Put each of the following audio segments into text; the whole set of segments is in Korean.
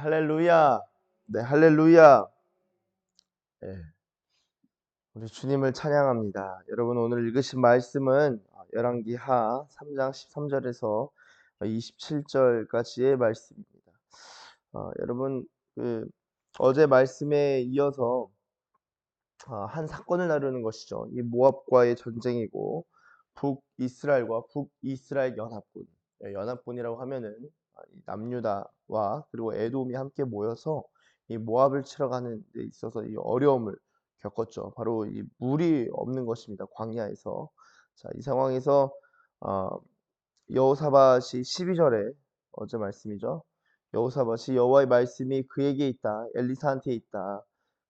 할렐루야. 네, 할렐루야. 예, 우리 주님을 찬양합니다. 여러분 오늘 읽으신 말씀은 열왕기하 3장 13절에서 27절까지의 말씀입니다. 여러분 그 어제 말씀에 이어서 한 사건을 다루는 것이죠. 이 모압과의 전쟁이고 북이스라엘과 북이스라엘 연합군, 연합군이라고 하면은 이 남유다와 그리고 에돔이 함께 모여서 이 모압을 치러 가는 데 있어서 이 어려움을 겪었죠. 바로 이 물이 없는 것입니다. 광야에서. 자, 이 상황에서 어 여호사밧이 12절에 어제 말씀이죠. 여호사밧이 여호와의 말씀이 그에게 있다. 엘리사한테 있다.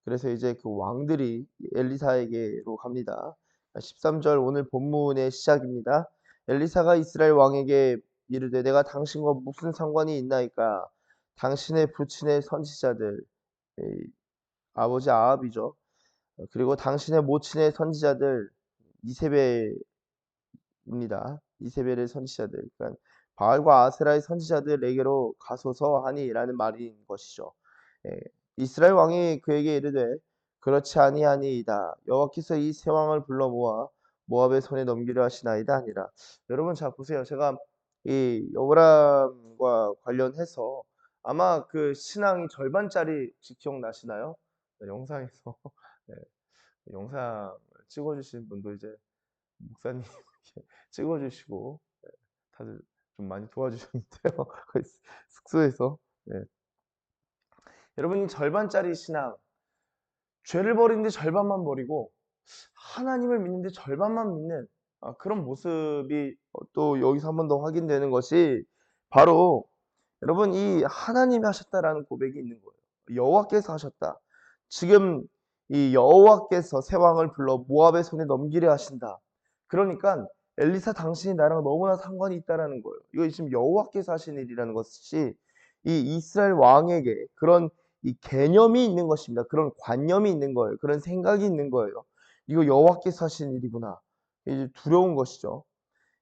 그래서 이제 그 왕들이 엘리사에게로 갑니다. 13절 오늘 본문의 시작입니다. 엘리사가 이스라엘 왕에게 이르되 내가 당신과 무슨 상관이 있나이까? 당신의 부친의 선지자들, 아버지 아합이죠. 그리고 당신의 모친의 선지자들 이세벨 입니다. 이세벨의 선지자들, 그러니까 바알과 아세라의 선지자들에게로 가소서 하니라는 말인 것이죠. 예, 이스라엘 왕이 그에게 이르되 그렇지 아니하니이다. 여호와께서 이 세 왕을 불러 모아 모압의 손에 넘기려 하시나이다 아니라. 여러분 자 보세요. 제가 이 여호람과 관련해서 아마 그 신앙이 절반짜리 혹시 기억나시나요? 네, 영상에서 네, 영상을 찍어주신 분도 이제 목사님 이렇게 찍어주시고 다들 좀 많이 도와주셨는데요. 거의 숙소에서. 네. 여러분 절반짜리 신앙, 죄를 버리는데 절반만 버리고 하나님을 믿는데 절반만 믿는 그런 모습이 또 여기서 한 번 더 확인되는 것이 바로 여러분 이 하나님이 하셨다라는 고백이 있는 거예요. 여호와께서 하셨다. 지금 이 여호와께서 새 왕을 불러 모압의 손에 넘기려 하신다. 그러니까 엘리사 당신이 나랑 너무나 상관이 있다라는 거예요. 이거 지금 여호와께서 하신 일이라는 것이 이 이스라엘 왕에게 그런 이 개념이 있는 것입니다. 그런 관념이 있는 거예요. 그런 생각이 있는 거예요. 이거 여호와께서 하신 일이구나. 이제 두려운 것이죠.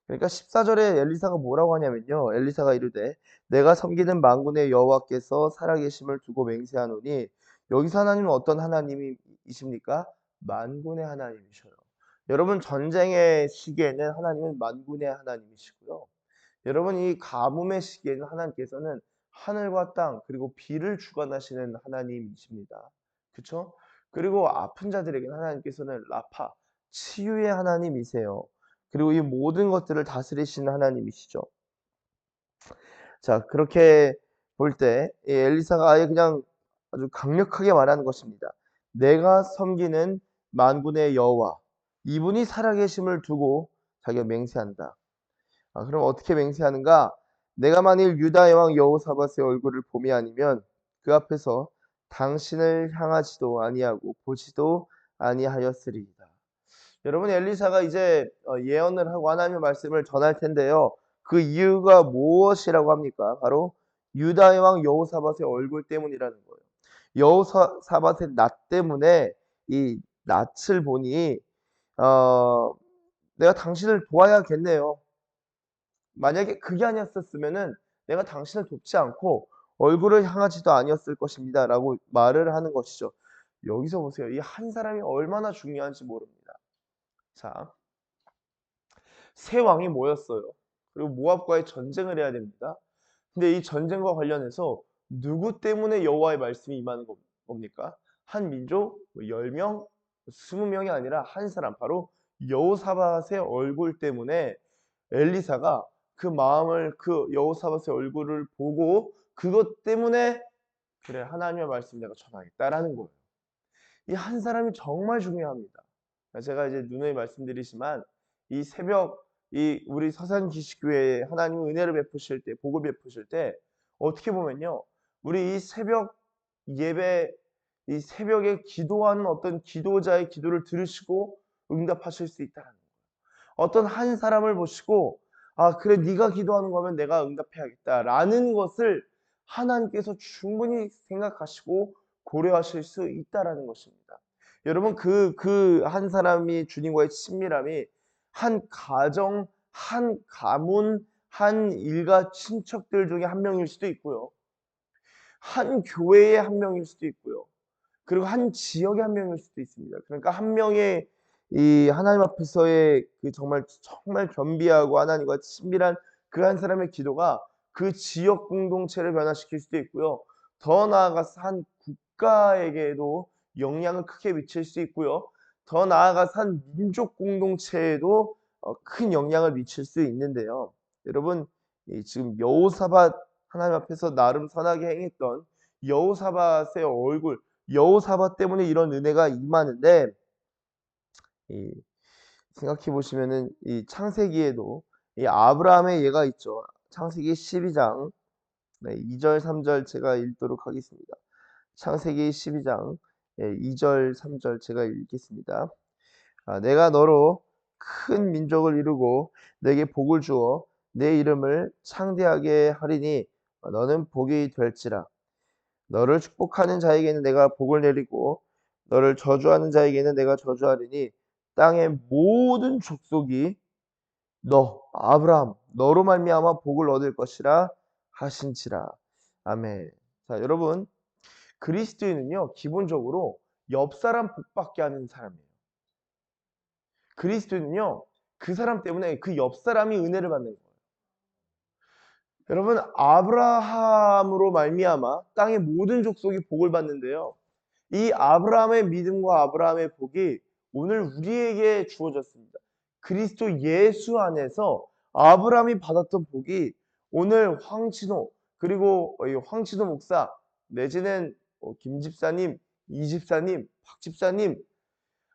그러니까 14절에 엘리사가 뭐라고 하냐면요. 엘리사가 이르되 내가 섬기는 만군의 여호와께서 살아계심을 두고 맹세하노니 여기서 하나님은 어떤 하나님이십니까? 만군의 하나님이셔요. 여러분 전쟁의 시기에는 하나님은 만군의 하나님이시고요. 여러분 이 가뭄의 시기에는 하나님께서는 하늘과 땅 그리고 비를 주관하시는 하나님이십니다. 그렇죠? 그리고 아픈 자들에게는 하나님께서는 라파 치유의 하나님이세요. 그리고 이 모든 것들을 다스리시는 하나님이시죠. 자, 그렇게 볼 때 엘리사가 아예 그냥 아주 강력하게 말하는 것입니다. 내가 섬기는 만군의 여호와 이분이 살아계심을 두고 자기가 맹세한다. 그럼 어떻게 맹세하는가? 내가 만일 유다의 왕 여호사밧의 얼굴을 봄이 아니면 그 앞에서 당신을 향하지도 아니하고 보지도 아니하였으리이다. 여러분 엘리사가 이제 예언을 하고 하나님의 말씀을 전할 텐데요. 그 이유가 무엇이라고 합니까? 바로 유다의 왕 여호사밧의 얼굴 때문이라는 거예요. 여호사밧의 낯 때문에 이 낯을 보니 어, 내가 당신을 도와야겠네요. 만약에 그게 아니었었으면은 내가 당신을 돕지 않고 얼굴을 향하지도 아니었을 것입니다라고 말을 하는 것이죠. 여기서 보세요. 이 한 사람이 얼마나 중요한지 모릅니다. 자, 세 왕이 모였어요. 그리고 모압과의 전쟁을 해야 됩니다. 근데 이 전쟁과 관련해서 누구 때문에 여호와의 말씀이 임하는 겁니까? 한 민족 10명, 20명이 아니라 한 사람 바로 여호사밧의 얼굴 때문에 엘리사가 그 마음을 그 여호사밧의 얼굴을 보고 그것 때문에 그래 하나님의 말씀 내가 전하겠다라는 거예요. 이 한 사람이 정말 중요합니다. 제가 이제 누누이 말씀드리지만 이 새벽 이 우리 서산기식교회에 하나님 은혜를 베푸실 때 복을 베푸실 때 어떻게 보면요. 우리 이 새벽 예배 이 새벽에 기도하는 어떤 기도자의 기도를 들으시고 응답하실 수 있다는 거예요. 어떤 한 사람을 보시고 그래 네가 기도하는 거면 내가 응답해야겠다라는 것을 하나님께서 충분히 생각하시고 고려하실 수 있다라는 것입니다. 여러분 그 한 사람이 주님과의 친밀함이 한 가정, 한 가문, 한 일가 친척들 중에 한 명일 수도 있고요. 한 교회의 한 명일 수도 있고요. 그리고 한 지역의 한 명일 수도 있습니다. 그러니까 한 명의 이 하나님 앞에서의 그 정말 겸비하고 하나님과 친밀한 그 한 사람의 기도가 그 지역 공동체를 변화시킬 수도 있고요. 더 나아가서 한 국가에게도 영향을 크게 미칠 수 있고요. 더 나아가서 한 민족 공동체에도 큰 영향을 미칠 수 있는데요. 여러분, 이 지금 여호사밧 하나님 앞에서 나름 선하게 행했던 여호사밧의 얼굴, 여호사밧 때문에 이런 은혜가 임하는데, 이 생각해 보시면은 이 창세기에도 이 아브라함의 예가 있죠. 창세기 12장 2절 3절 제가 읽도록 하겠습니다. 창세기 12장 2절 3절 제가 읽겠습니다. 내가 너로 큰 민족을 이루고 내게 복을 주어 내 이름을 창대하게 하리니 너는 복이 될지라. 너를 축복하는 자에게는 내가 복을 내리고 너를 저주하는 자에게는 내가 저주하리니 땅의 모든 족속이 너 아브라함 너로 말미암아 복을 얻을 것이라 하신지라. 아멘. 자, 여러분, 그리스도인은요 기본적으로 옆 사람 복받게 하는 사람이에요. 그리스도인은요 그 사람 때문에 그 옆 사람이 은혜를 받는 거예요. 여러분, 아브라함으로 말미암아 땅의 모든 족속이 복을 받는데요. 이 아브라함의 믿음과 아브라함의 복이 오늘 우리에게 주어졌습니다. 그리스도 예수 안에서 아브라함이 받았던 복이 오늘 황진호, 그리고 황진호 목사 내지는 김 집사님, 이 집사님, 박 집사님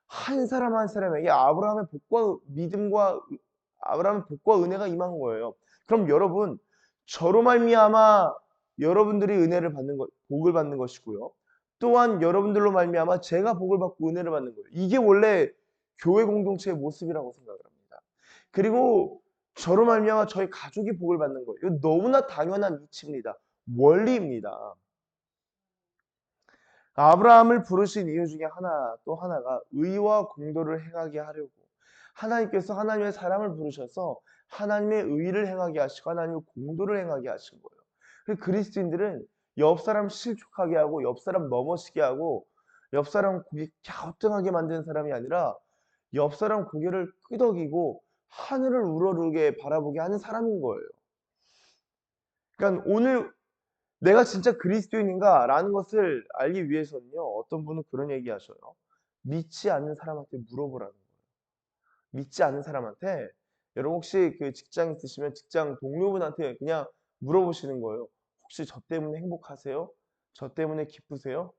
한 사람 한 사람에게 아브라함의 복과 믿음과 아브라함의 복과 은혜가 임한 거예요. 그럼 여러분, 저로 말미암아 여러분들이 은혜를 받는 것, 복을 받는 것이고요. 또한 여러분들로 말미암아 제가 복을 받고 은혜를 받는 거예요. 이게 원래 교회 공동체의 모습이라고 생각을 합니다. 그리고 저로 말미암아 저희 가족이 복을 받는 거예요. 이거 너무나 당연한 이치입니다. 원리입니다. 아브라함을 부르신 이유 중에 또 하나가 의와 공도를 행하게 하려고, 하나님께서 하나님의 사람을 부르셔서 하나님의 의를 행하게 하시고 하나님의 공도를 행하게 하신 거예요. 그리스도인들은 옆 사람 실족하게 하고 옆 사람 넘어지게 하고 옆 사람 고개 갸우뚱하게 만드는 사람이 아니라 옆 사람 고개를 끄덕이고 하늘을 우러르게 바라보게 하는 사람인 거예요. 그러니까 오늘 내가 진짜 그리스도인인가라는 것을 알기 위해서는요. 어떤 분은 그런 얘기하셔요. 믿지 않는 사람한테 물어보라는 거예요. 믿지 않는 사람한테, 여러분 혹시 그 직장 있으시면 직장 동료분한테 그냥 물어보시는 거예요. 혹시 저 때문에 행복하세요? 저 때문에 기쁘세요?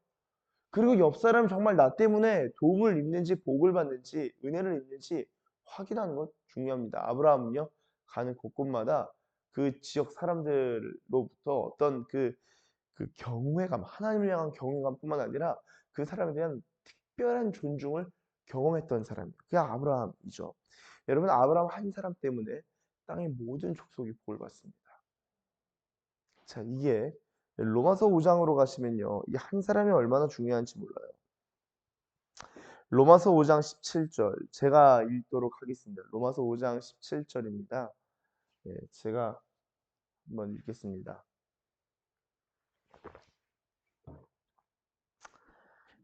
그리고 옆 사람 정말 나 때문에 도움을 입는지 복을 받는지 은혜를 입는지 확인하는 것 중요합니다. 아브라함은요. 가는 곳곳마다 그 지역 사람들로부터 어떤 그 경외감, 하나님을 향한 경외감뿐만 아니라 그 사람에 대한 특별한 존중을 경험했던 사람이에요. 그게 아브라함이죠. 여러분, 아브라함 한 사람 때문에 땅의 모든 족속이 복을 받습니다. 자, 이게 로마서 5장으로 가시면요. 이 한 사람이 얼마나 중요한지 몰라요. 로마서 5장 17절 제가 읽도록 하겠습니다. 로마서 5장 17절입니다. 제가 한번 읽겠습니다.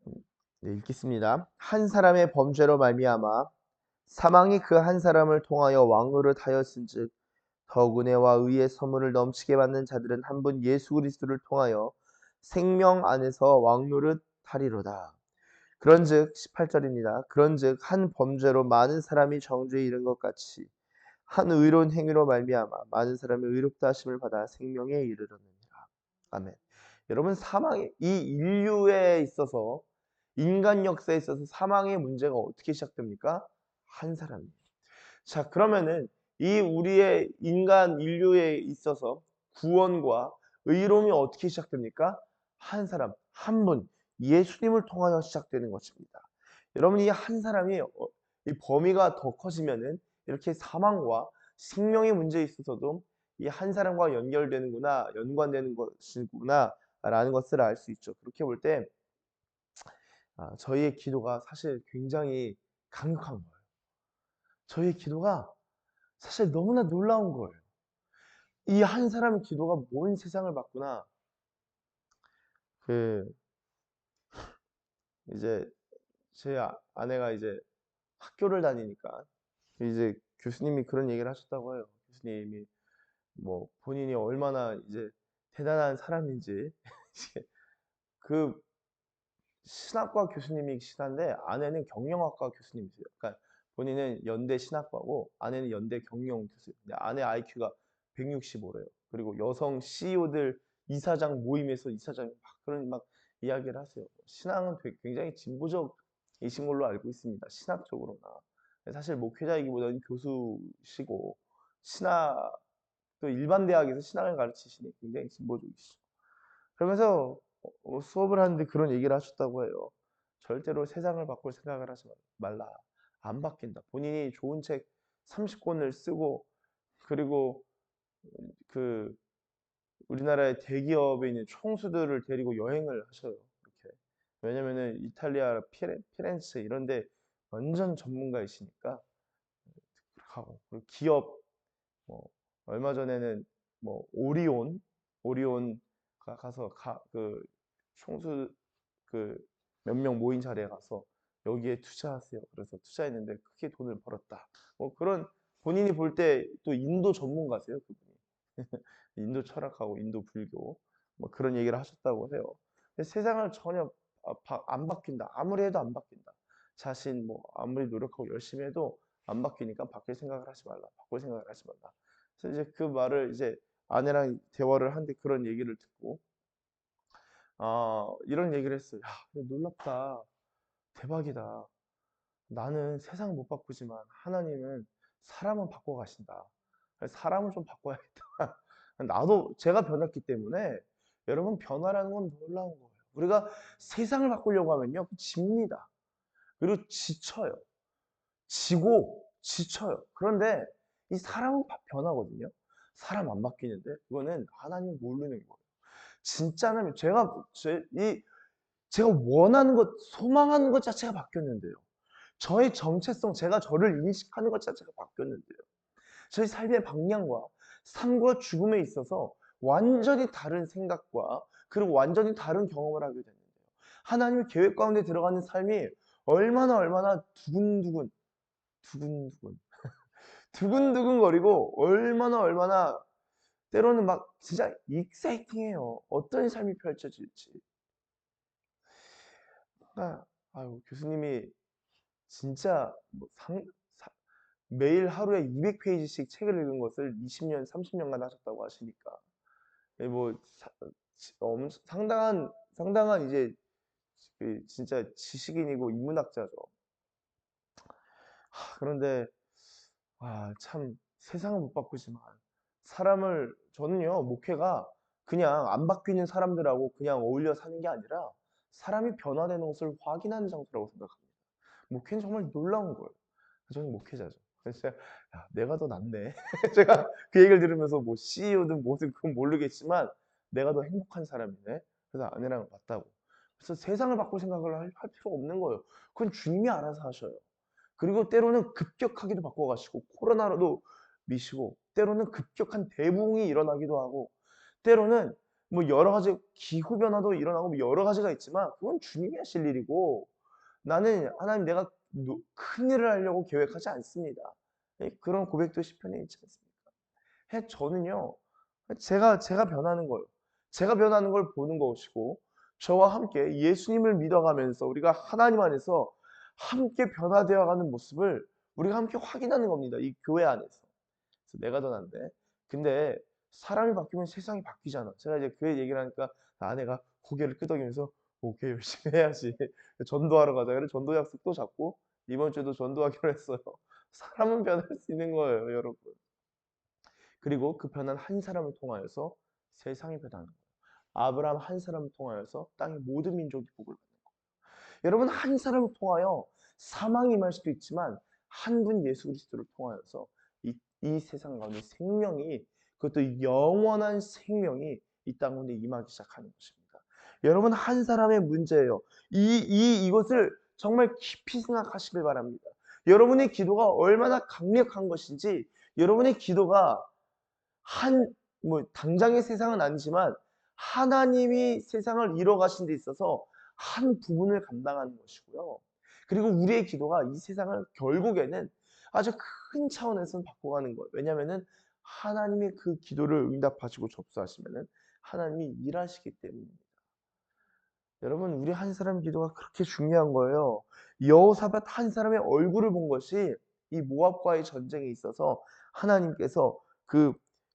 네, 읽겠습니다. 한 사람의 범죄로 말미암아 사망이 그 한 사람을 통하여 왕노릇 하였은즉 더욱 은혜와 의의 선물을 넘치게 받는 자들은 한 분 예수 그리스도를 통하여 생명 안에서 왕노릇 하리로다. 그런즉 18절입니다. 그런즉 한 범죄로 많은 사람이 정죄에 이른 것 같이 한 의로운 행위로 말미암아 많은 사람이 의롭다 하심을 받아 생명에 이르렀느니라. 아멘. 여러분, 사망이 이 인류에 있어서 인간 역사에 있어서 사망의 문제가 어떻게 시작됩니까? 한 사람이에요. 자, 그러면은 이 우리의 인간 인류에 있어서 구원과 의로움이 어떻게 시작됩니까? 한 사람, 한 분, 예수님을 통하여 시작되는 것입니다. 여러분, 이 한 사람이 이 범위가 더 커지면은 이렇게 사망과 생명의 문제에 있어서도 이 한 사람과 연관되는 것이구나라는 것을 알 수 있죠. 그렇게 볼 때 저희의 기도가 사실 굉장히 강력한 거예요. 저희의 기도가 사실 너무나 놀라운 거예요. 이 한 사람의 기도가 온 세상을 바꾸나 그 이제 제 아내가 이제 학교를 다니니까 이제 교수님이 그런 얘기를 하셨다고 해요. 교수님이 뭐 본인이 얼마나 이제 대단한 사람인지 이제 그 신학과 교수님이시긴 한데 아내는 경영학과 교수님이세요. 그러니까 본인은 연대 신학과고 아내는 연대 경영 교수. 근데 아내 IQ가 165래요. 그리고 여성 CEO들 이사장 모임에서 이사장이 막 그런 막 이야기를 하세요. 신앙은 굉장히 진보적이신 걸로 알고 있습니다. 신학적으로나. 사실 목회자이기보다는 교수시고 신학 또 일반 대학에서 신학을 가르치시니 굉장히 진보적이시죠. 그러면서 수업을 하는데 그런 얘기를 하셨다고 해요. 절대로 세상을 바꿀 생각을 하지 말라. 안 바뀐다. 본인이 좋은 책 30권을 쓰고 그리고 그 우리나라의 대기업에 있는 총수들을 데리고 여행을 하셔요. 이렇게. 왜냐면은 이탈리아 피렌체 이런 데 완전 전문가이시니까 하고 그리고 기업 뭐 얼마 전에는 뭐 오리온가 가서 그 총수 그 몇 명 모인 자리에 가서 여기에 투자하세요. 그래서 투자했는데 크게 돈을 벌었다. 뭐 그런 본인이 볼 때 또 인도 전문가세요, 그분이. 인도 철학하고 인도 불교 뭐 그런 얘기를 하셨다고 해요. 근데 세상을 전혀 안 바뀐다. 아무리 해도 안 바뀐다. 자신 뭐 아무리 노력하고 열심히 해도 안 바뀌니까 바뀔 생각을 하지 말라. 바꿀 생각을 하지 말라. 그래서 이제 그 말을 이제 아내랑 대화를 하는데 그런 얘기를 듣고 이런 얘기를 했어요. 야, 놀랍다. 대박이다. 나는 세상 못 바꾸지만 하나님은 사람은 바꿔 가신다. 사람을 좀 바꿔야겠다. 나도 제가 변했기 때문에 여러분 변화라는 건 놀라운 거예요. 우리가 세상을 바꾸려고 하면요. 집니다. 그리고 지쳐요. 지고 지쳐요. 그런데 이 사람은 변하거든요. 사람 안 바뀌는데 그거는 하나님을 모르는 거예요. 진짜는 제가 원하는 것, 소망하는 것 자체가 바뀌었는데요. 저의 정체성, 제가 저를 인식하는 것 자체가 바뀌었는데요. 저희 삶의 방향과 삶과 죽음에 있어서 완전히 다른 생각과 그리고 완전히 다른 경험을 하게 됐는데요. 하나님의 계획 가운데 들어가는 삶이 얼마나 두근두근, 두근두근거리고 얼마나 때로는 막 진짜 익사이팅해요. 어떤 삶이 펼쳐질지. 아유, 교수님이 진짜 뭐 매일 하루에 200페이지씩 책을 읽은 것을 20년, 30년간 하셨다고 하시니까 예, 뭐 상당한 이제 진짜 지식인이고 인문학자죠. 그런데 참 세상은 못 바꾸지만 저는요 목회가 그냥 안 바뀌는 사람들하고 그냥 어울려 사는 게 아니라 사람이 변화되는 것을 확인하는 장소라고 생각합니다. 목회는 정말 놀라운 거예요. 저는 목회자죠. 그래서 제가 내가 더 낫네. 제가 그 얘기를 들으면서 뭐 CEO든 뭐든 그건 모르겠지만 내가 더 행복한 사람이네. 그래서 아내랑 맞다고. 그래서 세상을 바꿀 생각을 할 필요가 없는 거예요. 그건 주님이 알아서 하셔요. 그리고 때로는 급격하게도 바꿔가시고 코로나로도 미시고 때로는 급격한 대붕이 일어나기도 하고 때로는 뭐 여러 가지 기후 변화도 일어나고 뭐 여러 가지가 있지만 그건 주님이 하실 일이고 나는 하나님 내가 큰 일을 하려고 계획하지 않습니다. 예, 그런 고백도 시편에 있지 않습니까? 저는요 제가 변하는 거예요. 제가 변하는 걸 보는 것이고 저와 함께 예수님을 믿어가면서 우리가 하나님 안에서 함께 변화되어가는 모습을 우리가 함께 확인하는 겁니다. 이 교회 안에서. 그래서 내가 더 난데. 근데 사람이 바뀌면 세상이 바뀌잖아. 제가 이제 그 얘기를 하니까 아내가 고개를 끄덕이면서 오케이 열심히 해야지. 전도하러 가자. 그래 전도 약속도 잡고 이번 주에도 전도하기로 했어요. 사람은 변할 수 있는 거예요, 여러분. 그리고 그 변한 한 사람을 통하여서 세상이 변하는 거예요. 아브라함 한 사람을 통하여서 땅의 모든 민족이 복을 받는 거예요. 여러분 한 사람을 통하여 사망이 임할 수도 있지만 한 분 예수 그리스도를 통하여서 이 세상 가운데 생명이 그것도 영원한 생명이 이 땅 가운데 임하기 시작하는 것입니다. 여러분 한 사람의 문제예요. 이것을 정말 깊이 생각하시길 바랍니다. 여러분의 기도가 얼마나 강력한 것인지 여러분의 기도가 뭐 당장의 세상은 아니지만 하나님이 세상을 이뤄 가신 데 있어서 한 부분을 감당하는 것이고요. 그리고 우리의 기도가 이 세상을 결국에는 아주 큰 차원에서 바꿔가는 거예요. 왜냐하면은 하나님이 그 기도를 응답하시고 접수하시면은 하나님이 일하시기 때문입니다. 여러분, 우리 한 사람 기도가 그렇게 중요한 거예요. 여호사밧 한 사람의 얼굴을 본 것이 이 모압과의 전쟁에 있어서 하나님께서 그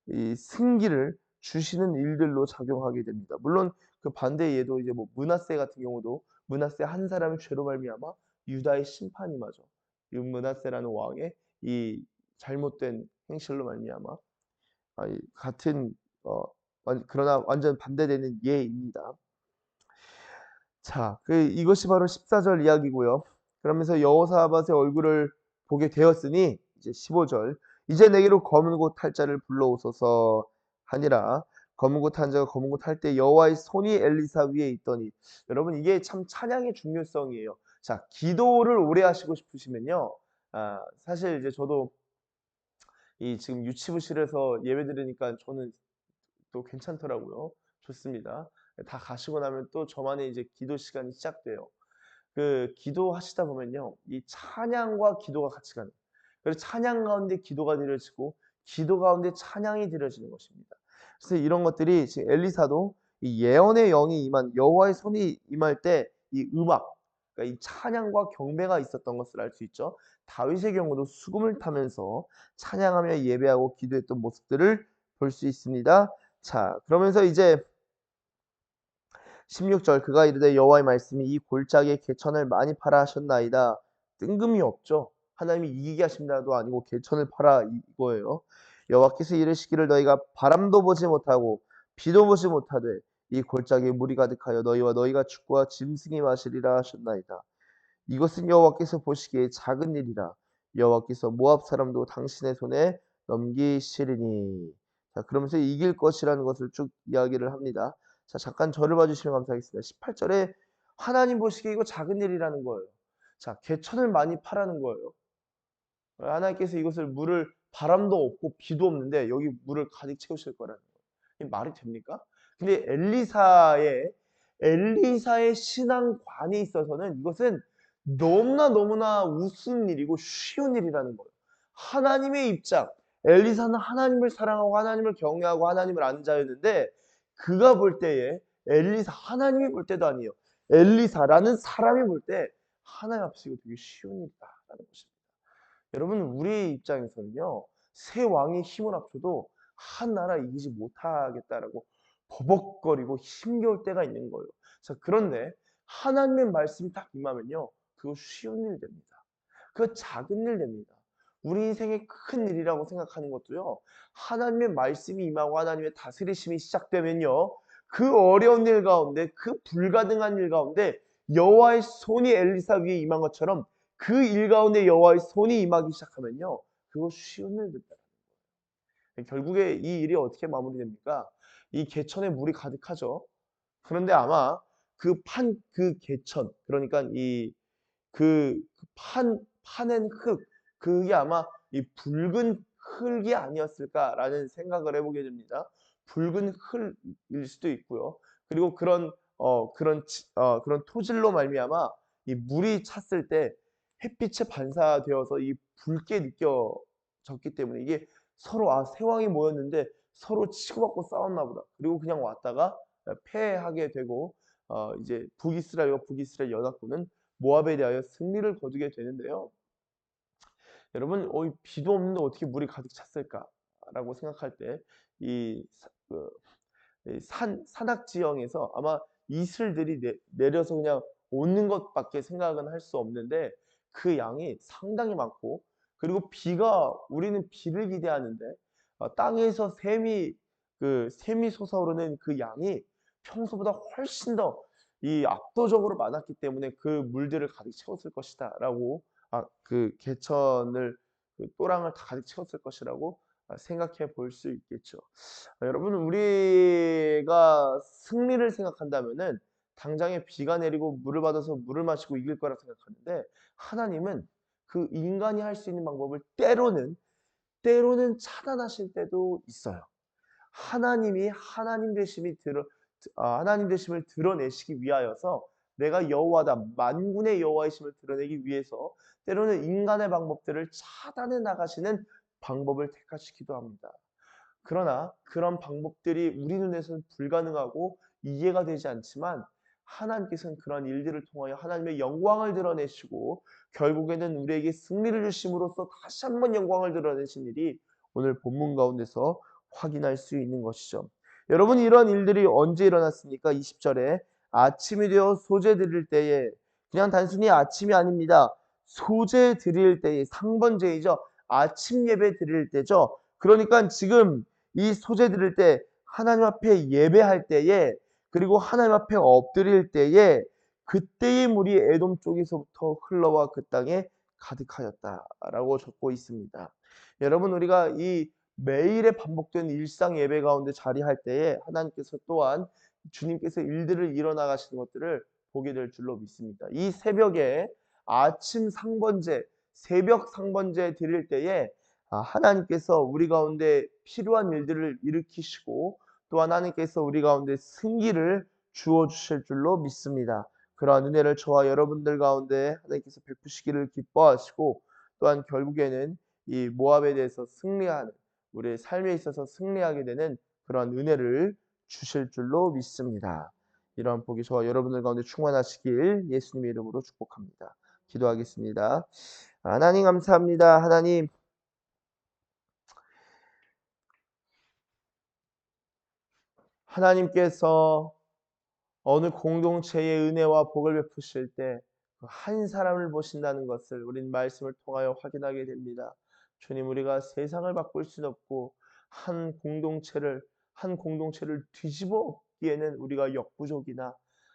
이 승기를 주시는 일들로 작용하게 됩니다. 물론 그 반대의 예도 이제 뭐 므낫세 같은 경우도 므낫세 한 사람의 죄로 말미암아 유다의 심판이 임하죠. 이 므낫세라는 왕의 이 잘못된 행실로 말미암아 이 같은 어 그러나 완전 반대되는 예입니다. 자, 이것이 바로 14절 이야기고요. 그러면서 여호사밧의 얼굴을 보게 되었으니 이제 15절 이제 내게로 검은 고 탈 자를 불러오소서 하니라. 검은 고 탄 자가 검은 고 탈 때 여호와의 손이 엘리사 위에 있더니 여러분 이게 참 찬양의 중요성이에요. 자, 기도를 오래 하시고 싶으시면요. 사실 이제 저도 이 지금 유치부실에서 예배드리니까 저는 또 괜찮더라고요. 좋습니다. 다 가시고 나면 또 저만의 이제 기도 시간이 시작돼요. 기도하시다 보면요. 이 찬양과 기도가 같이 가는. 그래서 찬양 가운데 기도가 드려지고 기도 가운데 찬양이 드려지는 것입니다. 그래서 이런 것들이 지금 엘리사도 이 예언의 영이 임한 여호와의 손이 임할 때 이 음악, 그러니까 이 찬양과 경배가 있었던 것을 알 수 있죠. 다윗의 경우도 수금을 타면서 찬양하며 예배하고 기도했던 모습들을 볼 수 있습니다. 자, 그러면서 이제 16절 그가 이르되 여호와의 말씀이 이 골짜기에 개천을 많이 팔아 하셨나이다. 뜬금이 없죠. 하나님이 이기게 하신다도 아니고 개천을 팔아 이거예요. 여호와께서 이르시기를 너희가 바람도 보지 못하고 비도 보지 못하되 이 골짜기에 물이 가득하여 너희와 너희가 죽과 짐승이 마시리라 하셨나이다. 이것은 여호와께서 보시기에 작은 일이라. 여호와께서 모압 사람도 당신의 손에 넘기시리니. 자, 그러면서 이길 것이라는 것을 쭉 이야기를 합니다. 자, 잠깐 저를 봐주시면 감사하겠습니다. 18절에 하나님 보시기에 이거 작은 일이라는 거예요. 자, 개천을 많이 파라는 거예요. 하나님께서 이것을 물을 바람도 없고 비도 없는데 여기 물을 가득 채우실 거라는 거예요. 이게 말이 됩니까? 근데 엘리사의 신앙관에 있어서는 이것은 너무나 우스운 일이고 쉬운 일이라는 거예요. 하나님의 입장, 엘리사는 하나님을 사랑하고 하나님을 경외하고 하나님을 아는 자였는데 그가 볼 때에 엘리사, 하나님이 볼 때도 아니에요. 엘리사라는 사람이 볼 때 하나님 앞에서 이거 되게 쉬운 일이다라는 것입니다. 여러분 우리 입장에서는요. 새 왕의 힘을 합쳐도 한 나라 이기지 못하겠다라고 버벅거리고 힘겨울 때가 있는 거예요. 자, 그런데 하나님의 말씀이 딱 임하면요. 그거 쉬운 일 됩니다. 그거 작은 일 됩니다. 우리 인생의 큰 일이라고 생각하는 것도요. 하나님의 말씀이 임하고 하나님의 다스리심이 시작되면요. 그 어려운 일 가운데 그 불가능한 일 가운데 여호와의 손이 엘리사 위에 임한 것처럼 그 일 가운데 여호와의 손이 임하기 시작하면요. 그거 쉬운 일 된다. 결국에 이 일이 어떻게 마무리됩니까? 이 개천에 물이 가득하죠. 그런데 아마 그 개천, 그러니까 파낸 흙, 그게 아마 이 붉은 흙이 아니었을까라는 생각을 해보게 됩니다. 붉은 흙일 수도 있고요. 그리고 그런 토질로 말미암아 이 물이 찼을 때 햇빛에 반사되어서 이 붉게 느껴졌기 때문에 이게 서로 세왕이 모였는데 서로 치고받고 싸웠나 보다. 그리고 그냥 왔다가 패하게 되고 이제 북이스라엘과 북이스라엘 연합군은 모압에 대하여 승리를 거두게 되는데요. 여러분, 비도 없는데 어떻게 물이 가득 찼을까라고 생각할 때 이 산악 지형에서 아마 이슬들이 내려서 그냥 오는 것밖에 생각은 할 수 없는데 그 양이 상당히 많고 그리고 우리는 비를 기대하는데 땅에서 샘이 솟아오르는 그 양이 평소보다 훨씬 더 이 압도적으로 많았기 때문에 그 물들을 가득 채웠을 것이다라고 그 개천을 그 또랑을 다 가득 채웠을 것이라고 생각해 볼 수 있겠죠. 여러분 우리가 승리를 생각한다면은 당장에 비가 내리고 물을 받아서 물을 마시고 이길 거라 생각하는데 하나님은 그 인간이 할 수 있는 방법을 때로는 차단하실 때도 있어요. 하나님이 하나님 되심이 하나님 되심을 드러내시기 위하여서 내가 여호와다 만군의 여호와이심을 드러내기 위해서 때로는 인간의 방법들을 차단해 나가시는 방법을 택하시기도 합니다. 그러나 그런 방법들이 우리 눈에서는 불가능하고 이해가 되지 않지만 하나님께서는 그런 일들을 통하여 하나님의 영광을 드러내시고 결국에는 우리에게 승리를 주심으로써 다시 한번 영광을 드러내신 일이 오늘 본문 가운데서 확인할 수 있는 것이죠. 여러분, 이런 일들이 언제 일어났습니까? 20절에 아침이 되어 소재 드릴 때에, 그냥 단순히 아침이 아닙니다. 소재 드릴 때에, 상번제이죠. 아침 예배 드릴 때죠. 그러니까 지금 이 소재 드릴 때, 하나님 앞에 예배할 때에, 그리고 하나님 앞에 엎드릴 때에 그때의 물이 에돔 쪽에서부터 흘러와 그 땅에 가득하였다라고 적고 있습니다. 여러분, 우리가 이 매일의 반복된 일상 예배 가운데 자리할 때에 하나님께서 또한 주님께서 일들을 일어나 가시는 것들을 보게 될 줄로 믿습니다. 이 새벽에 아침 상번제, 새벽 상번제 드릴 때에 하나님께서 우리 가운데 필요한 일들을 일으키시고 또 하나님께서 우리 가운데 승기를 주어 주실 줄로 믿습니다. 그러한 은혜를 저와 여러분들 가운데 하나님께서 베푸시기를 기뻐하시고 또한 결국에는 이 모압에 대해서 승리하는, 우리의 삶에 있어서 승리하게 되는 그러한 은혜를 주실 줄로 믿습니다. 이러한 복이 저와 여러분들 가운데 충만하시길 예수님의 이름으로 축복합니다. 기도하겠습니다. 하나님 감사합니다. 하나님께서 어느 공동체의 은혜와 복을 베푸실 때 한 사람을 보신다는 것을 우린 말씀을 통하여 확인하게 됩니다. 주님, 우리가 세상을 바꿀 수는 없고 한 공동체를 뒤집어 엎기에는 우리가 역부족이나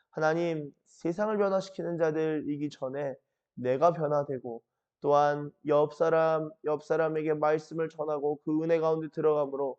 하나님, 세상을 변화시키는 자들이기 전에 내가 변화되고 또한 옆 사람에게 말씀을 전하고 그 은혜 가운데 들어감으로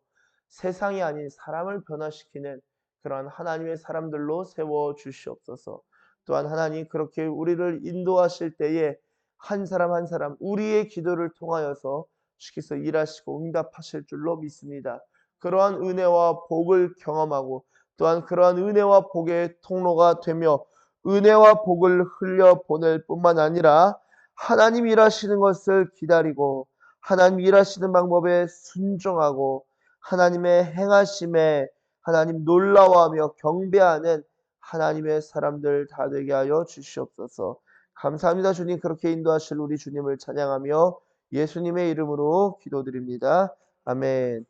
세상이 아닌 사람을 변화시키는 그러한 하나님의 사람들로 세워 주시옵소서. 또한 하나님, 그렇게 우리를 인도하실 때에 한 사람 한 사람 우리의 기도를 통하여서 주께서 일하시고 응답하실 줄로 믿습니다. 그러한 은혜와 복을 경험하고 또한 그러한 은혜와 복의 통로가 되며 은혜와 복을 흘려 보낼 뿐만 아니라 하나님 일하시는 것을 기다리고 하나님 일하시는 방법에 순종하고 하나님의 행하심에 하나님 놀라워하며 경배하는 하나님의 사람들 다 되게 하여 주시옵소서. 감사합니다. 주님, 그렇게 인도하실 우리 주님을 찬양하며 예수님의 이름으로 기도드립니다. 아멘.